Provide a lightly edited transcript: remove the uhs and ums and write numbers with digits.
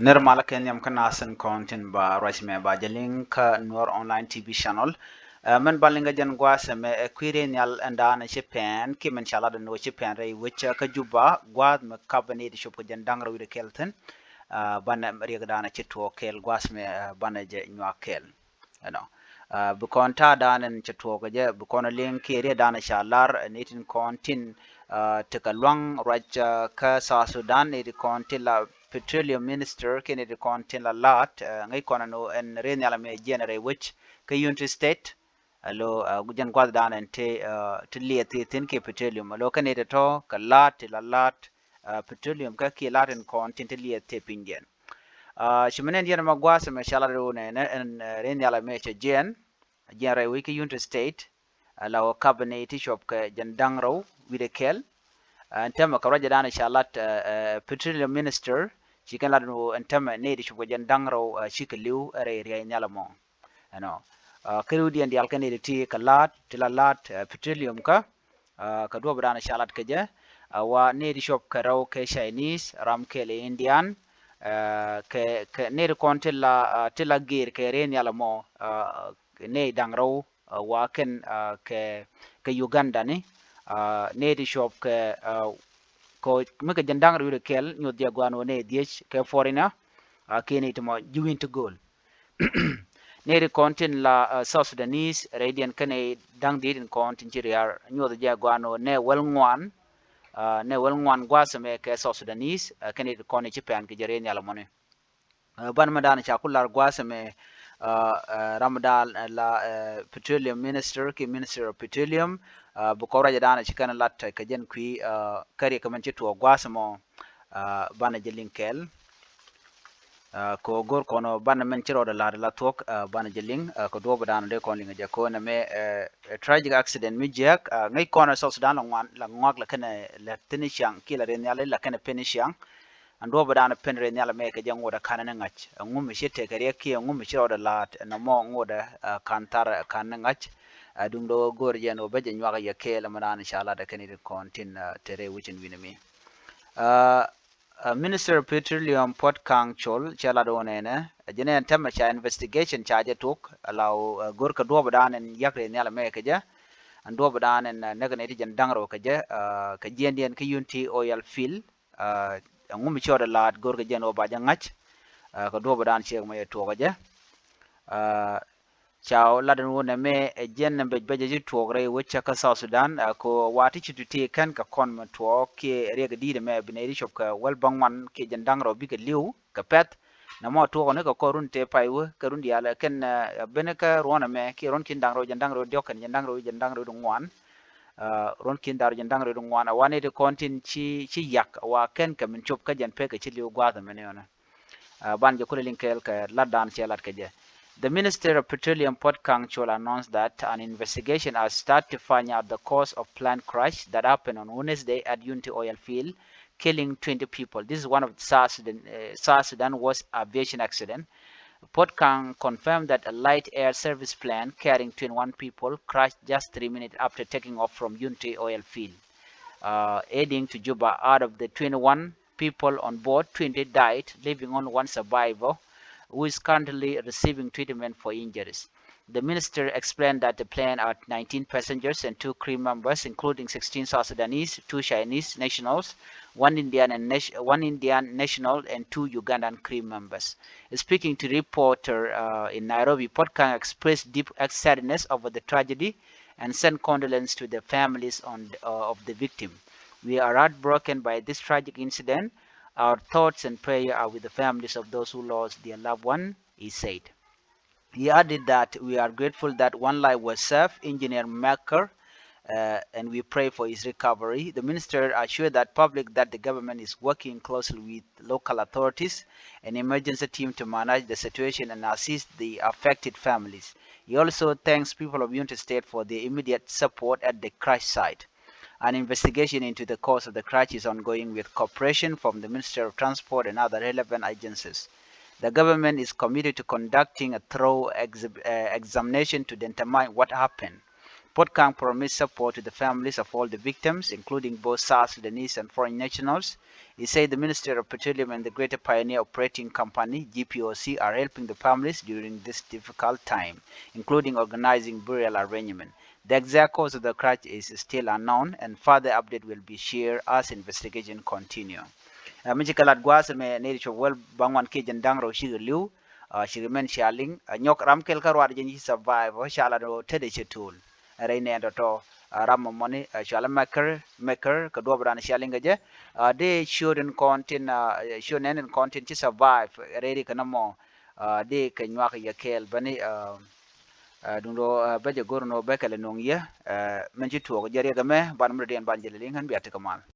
Nirmala Kenyam kanasan content ba rasme ba jalink Nur online TV channel. Men balinga jan gwasa me kwire nyal anda na chipen ki men chala da no chipen re which ka juba gwad me kabane di shop jan dangra wi kelten bana riga dana chitwo kel gwas me bana je nywa kel you know bukon ta danen chitwo ga je bukon link ri dana shalar nitin kontin tekalwang raj ka sa Sudan ni kontin la petroleum minister kennedy kontin la lat ngai kono no en renyala me genere which ka unity state alo gujan gwad dan ente te lieti tin ke petroleum alo kennedy to ka lat la lat petroleum ka ki latin kontin te lieti pingen shimenen diana magwasa me shala ro ne en renyala me che gen wiki unity state alo cabinet shop ka jandang ro widekel antama karaja dana shalat petroleum minister chikan ladu antama ne di shugo jandangro shikaliu are ria nyala mo ano kiru di andi alkane di ti kalat tilalat petroleum ka do dana shalat kaje wa ne di shop karau ke chinese ram ke le indian ke ne di kontilla tilagir ke re nyala mo ne dangro wa ken ke uganda ni nedi shop ke ko meka jandang ru kel nyo dia gwano ne diech ke foreigner kini to mo juwin to goal nedi content la South Sudanese radian kane dang din content jiriar nyo dia gwano ne wel ngwan gwasa me ke South Sudanese kane to kone chipan ke jere nyala mone ban madana chakular gwasa me Ramadan la petroleum minister ki minister of petroleum bukora jadana chikana lat ka jen kwi kari kaman chitu gwasamo bana jelinkel ko gor kono bana men chiro da la tok bana jeling ko do badana de kon linga jako na me tragic accident mi jak ngai kono so sudan la ngwak la kana la tinishang kila ren yale la kana penishang ando badana penre nyala me ka jango da kanana ngach ngum mi shete kare ki ngum mi chiro da la na mo ngoda kantar kanana ngach dum do gor jeno beje nywaga yake la manan inshallah da kanidi kontin tere wichin winami minister of petroleum port kang chol chala do nene jene tema cha investigation charge tok allow gor ka do badan en yakre nyala me kaja ando badan en neganeti jan dangro kaja ka jendien ka unity oil field ngum choda lat gor ka jeno ba jangach ka do badan che me to kaja chao ladan wona me jen be beje togre wacce ka South Sudan ko wati chituti kan ka kon ma to ke rega di me bineri shop ka wal bangwan ke jandang ro bi ka liu ka pet na mo to ne ka korun te paiwo ka run diala ken bene ka rona me ke ron kin jandang ro diokan jandang ro ngwan ron kin dar jandang ro ngwan wani de kontin chi yak wa ken ka min chop ka jan pe ka chi liu gwa da mene ona ban je kulin kel ka ladan chelat ka je. The Minister of Petroleum Port Kang Chol announced that an investigation has started to find out the cause of plane crash that happened on Wednesday at Unity Oil Field, killing 20 people. This is one of South Sudan worst aviation accident. Port Kang confirmed that a light air service plane carrying 21 people crashed just 3 minutes after taking off from Unity Oil Field, heading to Juba. Out of the 21 people on board, 20 died, leaving only one survivor who is currently receiving treatment for injuries. The minister explained that the plane had 19 passengers and 2 crew members, including 16 South Sudanese, 2 Chinese nationals, one Indian national, and 2 Ugandan crew members. Speaking to reporter in Nairobi, Port Kang expressed deep sadness over the tragedy and sent condolences to the families of the victim. We are heartbroken by this tragic incident. Our thoughts and prayer are with the families of those who lost their loved one, he said. He added that we are grateful that one life was saved, Engineer Maker, and we pray for his recovery. The minister assured that public that the government is working closely with local authorities and emergency team to manage the situation and assist the affected families. He also thanks people of Unity State for their immediate support at the crash site. An investigation into the cause of the crash is ongoing with cooperation from the Ministry of Transport and other relevant agencies. The government is committed to conducting a thorough examination to determine what happened. Potkang promised support to the families of all the victims, including both South Sudanese and foreign nationals. He said the Ministry of Petroleum and the Greater Pioneer Operating Company, GPOC, are helping the families during this difficult time, including organizing burial arrangement. The exact cause of the crash is still unknown, and further update will be shared as investigation continue. Miji kalat gwas me ne cho wel bangwan ke jandang ro shi liu shi men shaling nyok ram kel karwa de survive shala do tede chetul reine do to ram money shala maker ka do bran shaling je de shouldn't contain shouldn't contain to survive ready kana mo de ka nyak ya kel bani dun do beje gorno bekale nong ye men ci to jere game ban mo den ban jele ngan biata kamal